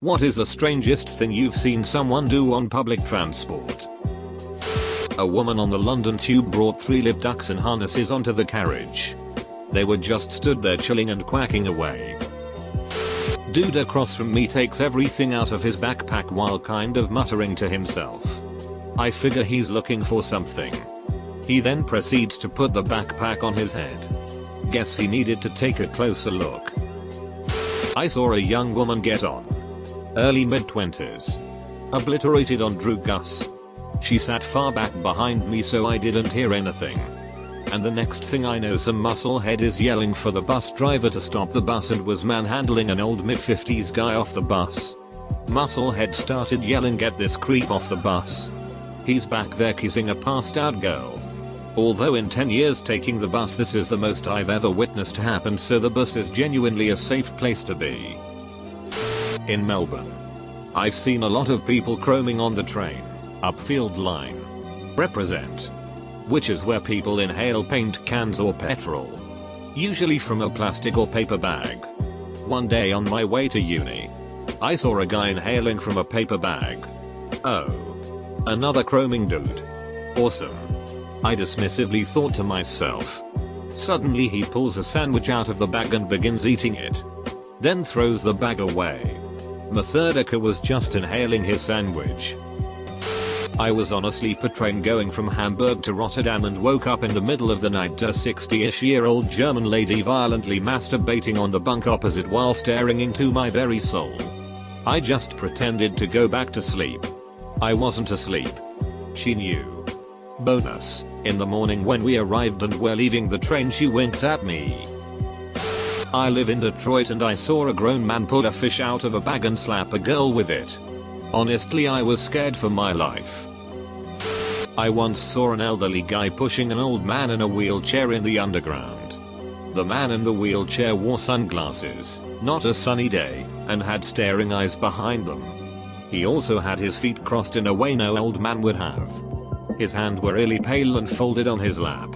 What is the strangest thing you've seen someone do on public transport? A woman on the London Tube brought 3 live ducks in harnesses onto the carriage. They were just stood there chilling and quacking away. Dude across from me takes everything out of his backpack while kind of muttering to himself. I figure he's looking for something. He then proceeds to put the backpack on his head. Guess he needed to take a closer look. I saw a young woman get on. Early mid-20s. Obliterated on Drew Gus. She sat far back behind me so I didn't hear anything. And the next thing I know some musclehead is yelling for the bus driver to stop the bus and was manhandling an old mid-50s guy off the bus. Musclehead started yelling, "Get this creep off the bus." He's back there kissing a passed out girl. Although in 10 years taking the bus this is the most I've ever witnessed happen, so the bus is genuinely a safe place to be. In Melbourne. I've seen a lot of people chroming on the train, upfield line. Represent. Which is where people inhale paint cans or petrol. Usually from a plastic or paper bag. One day on my way to uni, I saw a guy inhaling from a paper bag. Oh. Another chroming dude. Awesome. I dismissively thought to myself. Suddenly he pulls a sandwich out of the bag and begins eating it. Then throws the bag away. Methodica was just inhaling his sandwich. I was on a sleeper train going from Hamburg to Rotterdam and woke up in the middle of the night to a 60-ish-year-old German lady violently masturbating on the bunk opposite while staring into my very soul. I just pretended to go back to sleep. I wasn't asleep. She knew. Bonus, in the morning when we arrived and were leaving the train she winked at me. I live in Detroit and I saw a grown man pull a fish out of a bag and slap a girl with it. Honestly, I was scared for my life. I once saw an elderly guy pushing an old man in a wheelchair in the underground. The man in the wheelchair wore sunglasses, not a sunny day, and had staring eyes behind them. He also had his feet crossed in a way no old man would have. His hands were really pale and folded on his lap.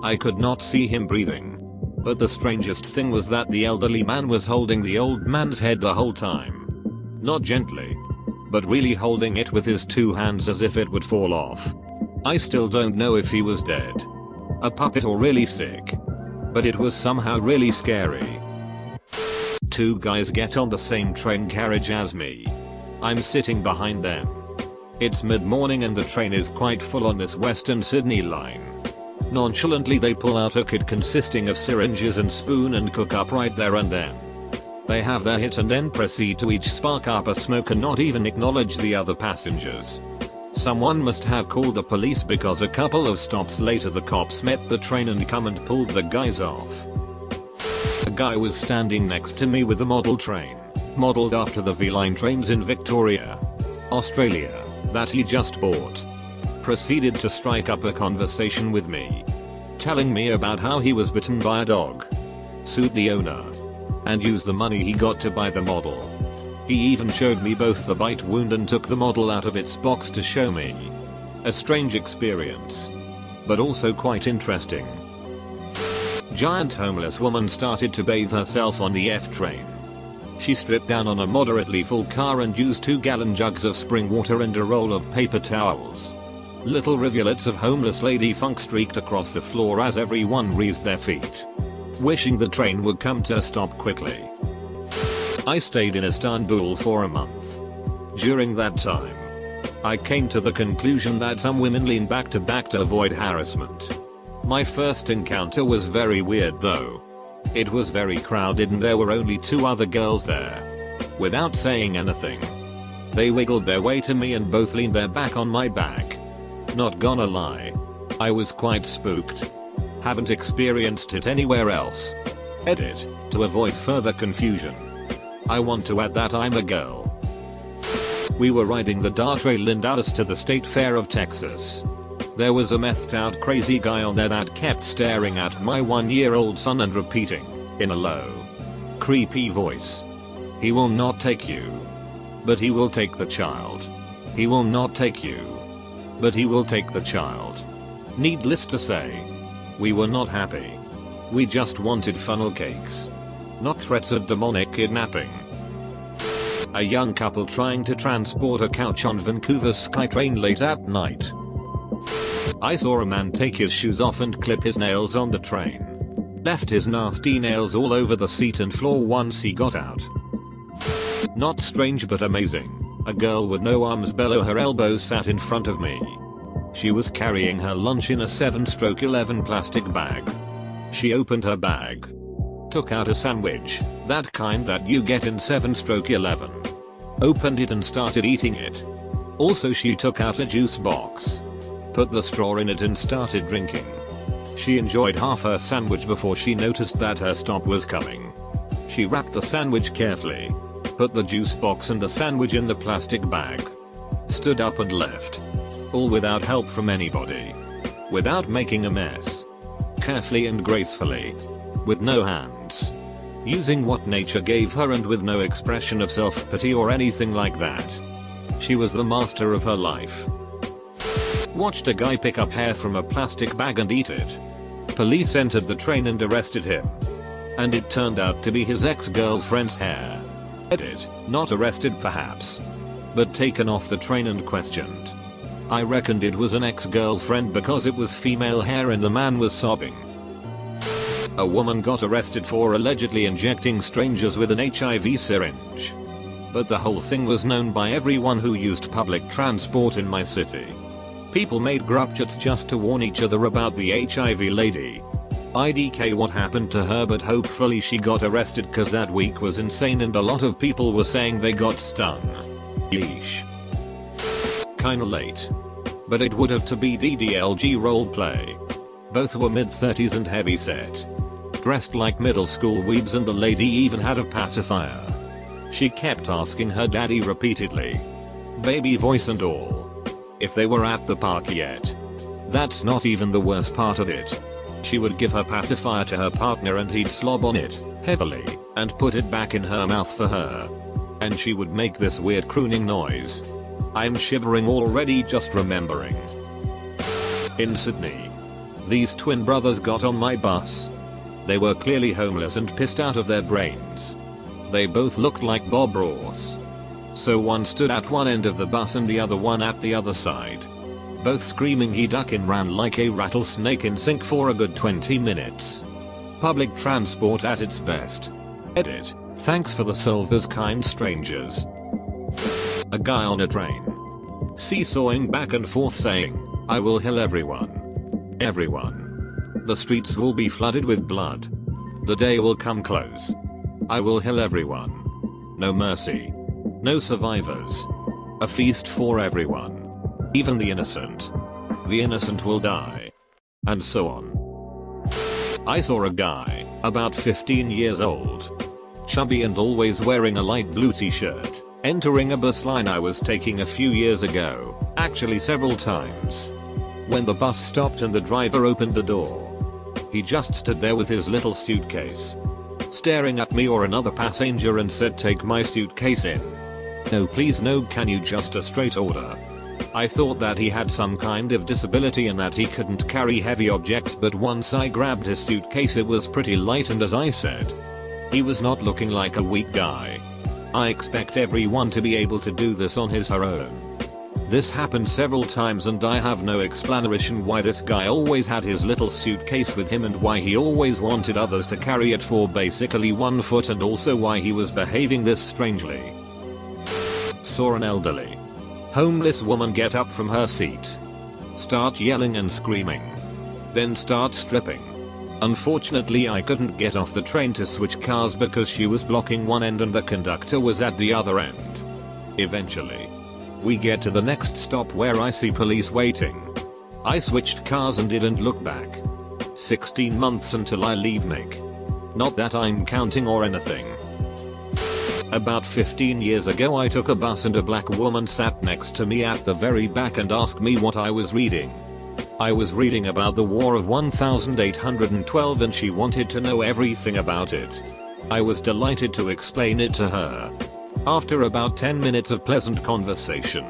I could not see him breathing. But the strangest thing was that the elderly man was holding the old man's head the whole time. Not gently, but really holding it with his 2 hands as if it would fall off. I still don't know if he was dead, a puppet, or really sick. But it was somehow really scary. 2 guys get on the same train carriage as me. I'm sitting behind them. It's mid-morning and the train is quite full on this Western Sydney line. Nonchalantly they pull out a kit consisting of syringes and spoon and cook up right there and then. They have their hit and then proceed to each spark up a smoke and not even acknowledge the other passengers. Someone must have called the police because a couple of stops later the cops met the train and come and pulled the guys off. A guy was standing next to me with a model train, modeled after the V-Line trains in Victoria, Australia, that he just bought. Proceeded to strike up a conversation with me, telling me about how he was bitten by a dog, sued the owner, and used the money he got to buy the model. He even showed me both the bite wound and took the model out of its box to show me. A strange experience, but also quite interesting. Giant homeless woman started to bathe herself on the F train. She stripped down on a moderately full car and used 2-gallon jugs of spring water and a roll of paper towels. Little rivulets of homeless lady funk streaked across the floor as everyone raised their feet, wishing the train would come to a stop quickly. I stayed in Istanbul for a month. During that time, I came to the conclusion that some women lean back to avoid harassment. My first encounter was very weird though. It was very crowded and there were only 2 other girls there. Without saying anything, they wiggled their way to me and both leaned their back on my back. Not gonna lie, I was quite spooked. Haven't experienced it anywhere else. Edit, to avoid further confusion. I want to add that I'm a girl. We were riding the DAR trail in Dallas to the State Fair of Texas. There was a methed out crazy guy on there that kept staring at my 1-year-old son and repeating, in a low, creepy voice, "He will not take you. But he will take the child. He will not take you. But he will take the child." Needless to say, we were not happy. We just wanted funnel cakes, not threats of demonic kidnapping. A young couple trying to transport a couch on Vancouver's SkyTrain late at night. I saw a man take his shoes off and clip his nails on the train. Left his nasty nails all over the seat and floor once he got out. Not strange but amazing. A girl with no arms below her elbows sat in front of me. She was carrying her lunch in a 7/11 plastic bag. She opened her bag. Took out a sandwich, that kind that you get in 7/11. Opened it and started eating it. Also she took out a juice box. Put the straw in it and started drinking. She enjoyed half her sandwich before she noticed that her stop was coming. She wrapped the sandwich carefully. Put the juice box and the sandwich in the plastic bag. Stood up and left. All without help from anybody. Without making a mess. Carefully and gracefully. With no hands. Using what nature gave her and with no expression of self-pity or anything like that. She was the master of her life. Watched a guy pick up hair from a plastic bag and eat it. Police entered the train and arrested him. And it turned out to be his ex-girlfriend's hair. Edit, not arrested perhaps. But taken off the train and questioned. I reckoned it was an ex-girlfriend because it was female hair and the man was sobbing. A woman got arrested for allegedly injecting strangers with an HIV syringe. But the whole thing was known by everyone who used public transport in my city. People made group chats just to warn each other about the HIV lady. IDK what happened to her, but hopefully she got arrested cause that week was insane and a lot of people were saying they got stung. Yeesh. Kinda late. But it would have to be DDLG roleplay. Both were mid-30s and heavy set. Dressed like middle school weebs and the lady even had a pacifier. She kept asking her daddy repeatedly. Baby voice and all. If they were at the park yet. That's not even the worst part of it. She would give her pacifier to her partner and he'd slob on it, heavily, and put it back in her mouth for her. And she would make this weird crooning noise. I'm shivering already just remembering. In Sydney. These twin brothers got on my bus. They were clearly homeless and pissed out of their brains. They both looked like Bob Ross. So one stood at one end of the bus and the other one at the other side. Both screaming he duck and ran like a rattlesnake in sync for a good 20 minutes. Public transport at its best. Edit. Thanks for the silvers, kind strangers. A guy on a train. Seesawing back and forth saying, I will heal everyone. Everyone. The streets will be flooded with blood. The day will come close. I will heal everyone. No mercy. No survivors. A feast for everyone. Even the innocent. The innocent will die. And so on. I saw a guy, about 15 years old. Chubby and always wearing a light blue t-shirt, entering a bus line I was taking a few years ago, actually several times. When the bus stopped and the driver opened the door. He just stood there with his little suitcase. Staring at me or another passenger and said, take my suitcase in. No please no, can you just a straight order. I thought that he had some kind of disability and that he couldn't carry heavy objects, but once I grabbed his suitcase it was pretty light and as I said, he was not looking like a weak guy. I expect everyone to be able to do this on his or her own. This happened several times and I have no explanation why this guy always had his little suitcase with him and why he always wanted others to carry it for basically 1 foot and also why he was behaving this strangely. Saw an elderly homeless woman get up from her seat. Start yelling and screaming. Then start stripping. Unfortunately I couldn't get off the train to switch cars because she was blocking one end and the conductor was at the other end. Eventually. We get to the next stop where I see police waiting. I switched cars and didn't look back. 16 months until I leave Nick. Not that I'm counting or anything. About 15 years ago I took a bus and a black woman sat next to me at the very back and asked me what I was reading. I was reading about the War of 1812 and she wanted to know everything about it. I was delighted to explain it to her. After about 10 minutes of pleasant conversation,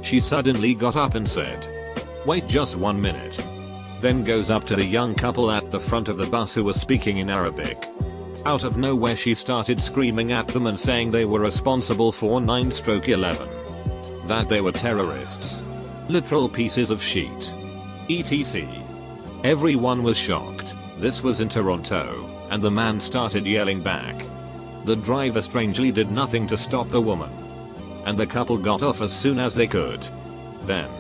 she suddenly got up and said, wait just 1 minute. Then goes up to the young couple at the front of the bus who was speaking in Arabic. Out of nowhere she started screaming at them and saying they were responsible for 9/11. That they were terrorists. Literal pieces of shit. etc. Everyone was shocked. This was in Toronto, and the man started yelling back. The driver strangely did nothing to stop the woman. And the couple got off as soon as they could. Then,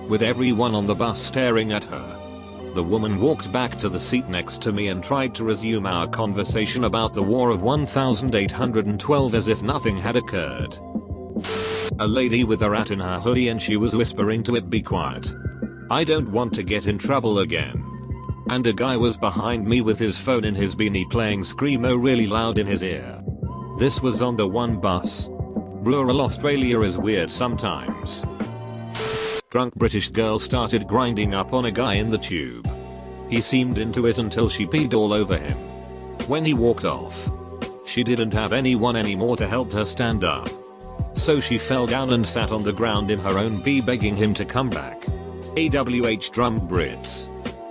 with everyone on the bus staring at her, the woman walked back to the seat next to me and tried to resume our conversation about the War of 1812 as if nothing had occurred. A lady with a rat in her hoodie and she was whispering to it, "Be quiet. I don't want to get in trouble again." And a guy was behind me with his phone in his beanie playing Screamo really loud in his ear. This was on the one bus. Rural Australia is weird sometimes. Drunk British girl started grinding up on a guy in the tube. He seemed into it until she peed all over him. When he walked off, she didn't have anyone anymore to help her stand up. So she fell down and sat on the ground in her own pee begging him to come back. AWH drunk Brits.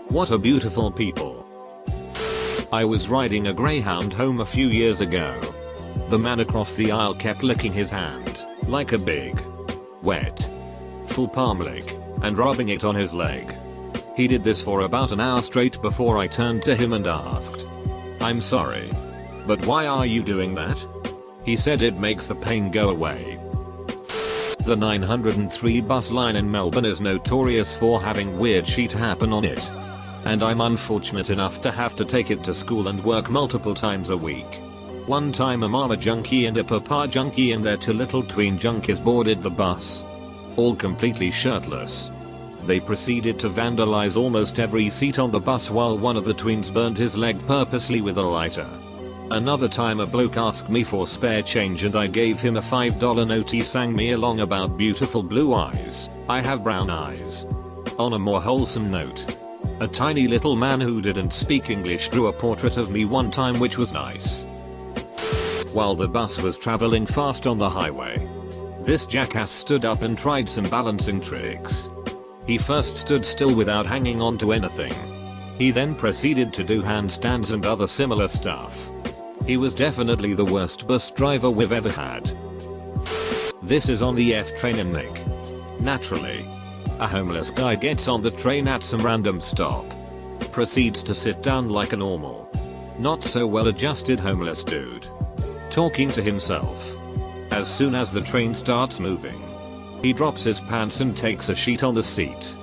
What a beautiful people. I was riding a Greyhound home a few years ago. The man across the aisle kept licking his hand, like a big, wet, full palm lick, and rubbing it on his leg. He did this for about an hour straight before I turned to him and asked, "I'm sorry, but why are you doing that?" He said it makes the pain go away. The 903 bus line in Melbourne is notorious for having weird shit happen on it. And I'm unfortunate enough to have to take it to school and work multiple times a week. One time a mama junkie and a papa junkie and their two little tween junkies boarded the bus. All completely shirtless. They proceeded to vandalize almost every seat on the bus while one of the tweens burned his leg purposely with a lighter. Another time a bloke asked me for spare change and I gave him a $5 note. He sang me along about beautiful blue eyes. I have brown eyes. On a more wholesome note, a tiny little man who didn't speak English drew a portrait of me one time, which was nice. While the bus was traveling fast on the highway, this jackass stood up and tried some balancing tricks. He first stood still without hanging on to anything. He then proceeded to do handstands and other similar stuff. He was definitely the worst bus driver we've ever had. This is on the F train in Nick. Naturally, a homeless guy gets on the train at some random stop. Proceeds to sit down like a normal, not so well adjusted homeless dude. Talking to himself. As soon as the train starts moving, he drops his pants and takes a sheet on the seat.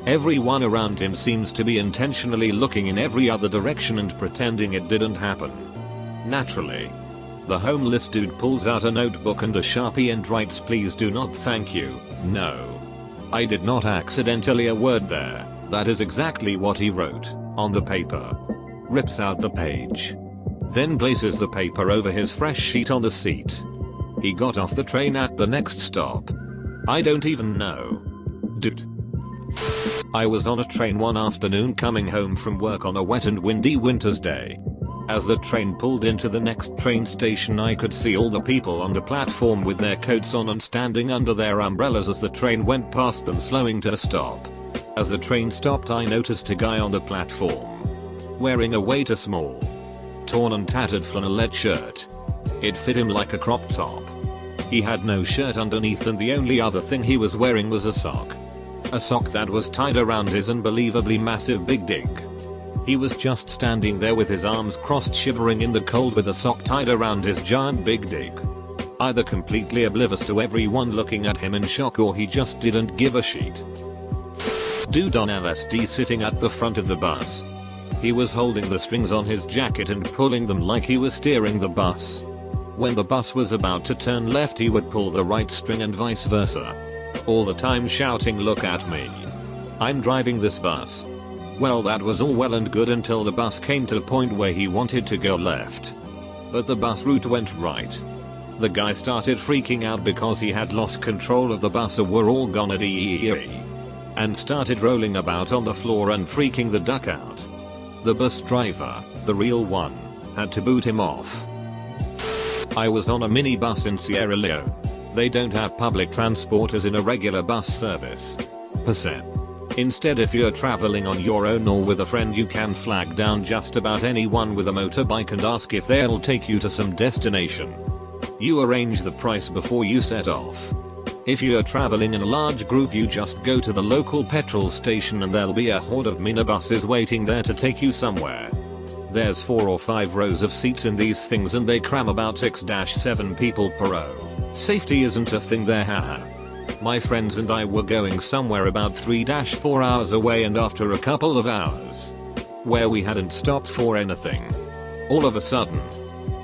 Everyone around him seems to be intentionally looking in every other direction and pretending it didn't happen. Naturally, the homeless dude pulls out a notebook and a Sharpie and writes, "Please do not, thank you, no. I did not accidentally a word there." That is exactly what he wrote on the paper. Rips out the page. Then places the paper over his fresh sheet on the seat. He got off the train at the next stop. I don't even know. Dude. I was on a train one afternoon coming home from work on a wet and windy winter's day. As the train pulled into the next train station, I could see all the people on the platform with their coats on and standing under their umbrellas as the train went past them, slowing to a stop. As the train stopped, I noticed a guy on the platform wearing a way too small, torn and tattered flannelette shirt. It fit him like a crop top. He had no shirt underneath and the only other thing he was wearing was a sock. A sock that was tied around his unbelievably massive big dick. He was just standing there with his arms crossed, shivering in the cold with a sock tied around his giant big dick. Either completely oblivious to everyone looking at him in shock, or he just didn't give a shit. Dude on LSD sitting at the front of the bus. He was holding the strings on his jacket and pulling them like he was steering the bus. When the bus was about to turn left, he would pull the right string and vice versa. All the time shouting, "Look at me. I'm driving this bus." Well, that was all well and good until the bus came to a point where he wanted to go left. But the bus route went right. The guy started freaking out because he had lost control of the bus, or we're all gonna die, and started rolling about on the floor and freaking the duck out. The bus driver, the real one, had to boot him off. I was on a minibus in Sierra Leone. They don't have public transport as in a regular bus service. Percent. Instead, if you're traveling on your own or with a friend, you can flag down just about anyone with a motorbike and ask if they'll take you to some destination. You arrange the price before you set off. If you're traveling in a large group, you just go to the local petrol station and there'll be a horde of minibuses waiting there to take you somewhere. There's 4 or 5 rows of seats in these things and they cram about 6-7 people per row. Safety isn't a thing there, haha. My friends and I were going somewhere about 3-4 hours away, and after a couple of hours, where we hadn't stopped for anything, all of a sudden,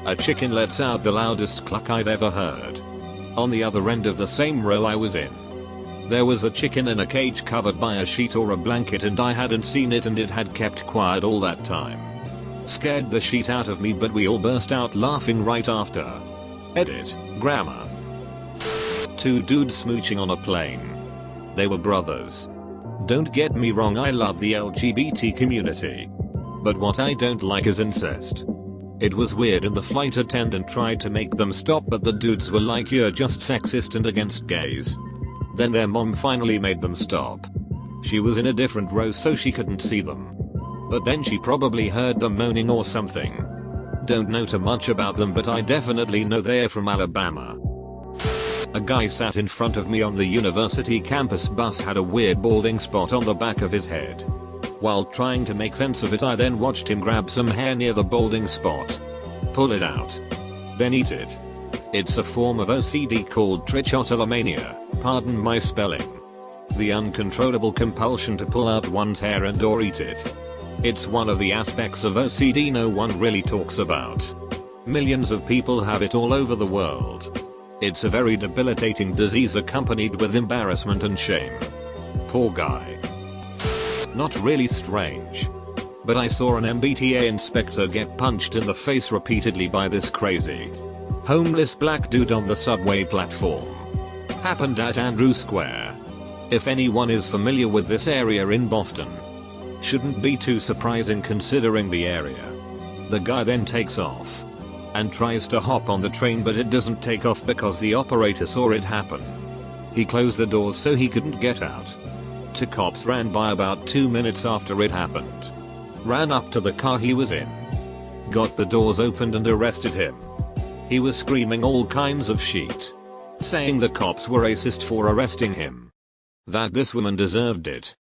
a chicken lets out the loudest cluck I've ever heard. On the other end of the same row I was in, there was a chicken in a cage covered by a sheet or a blanket, and I hadn't seen it and it had kept quiet all that time. Scared the shit out of me, but we all burst out laughing right after. Edit. Grammar. 2 dudes smooching on a plane. They were brothers. Don't get me wrong, I love the LGBT community. But what I don't like is incest. It was weird, and the flight attendant tried to make them stop, but the dudes were like, "You're just sexist and against gays." Then their mom finally made them stop. She was in a different row so she couldn't see them. But then she probably heard them moaning or something. Don't know too much about them, but I definitely know they're from Alabama. A guy sat in front of me on the university campus bus, had a weird balding spot on the back of his head. While trying to make sense of it, I then watched him grab some hair near the balding spot, pull it out, then eat it. It's a form of OCD called trichotillomania, pardon my spelling. The uncontrollable compulsion to pull out one's hair and or eat it. It's one of the aspects of OCD no one really talks about. Millions of people have it all over the world. It's a very debilitating disease accompanied with embarrassment and shame. Poor guy. Not really strange, but I saw an MBTA inspector get punched in the face repeatedly by this crazy, homeless black dude on the subway platform. Happened at Andrew Square. If anyone is familiar with this area in Boston, shouldn't be too surprising considering the area. The guy then takes off and tries to hop on the train, but it doesn't take off because the operator saw it happen. He closed the doors so he couldn't get out. 2 cops ran by about 2 minutes after it happened. Ran up to the car he was in. Got the doors opened and arrested him. He was screaming all kinds of shit, saying the cops were racist for arresting him. That this woman deserved it.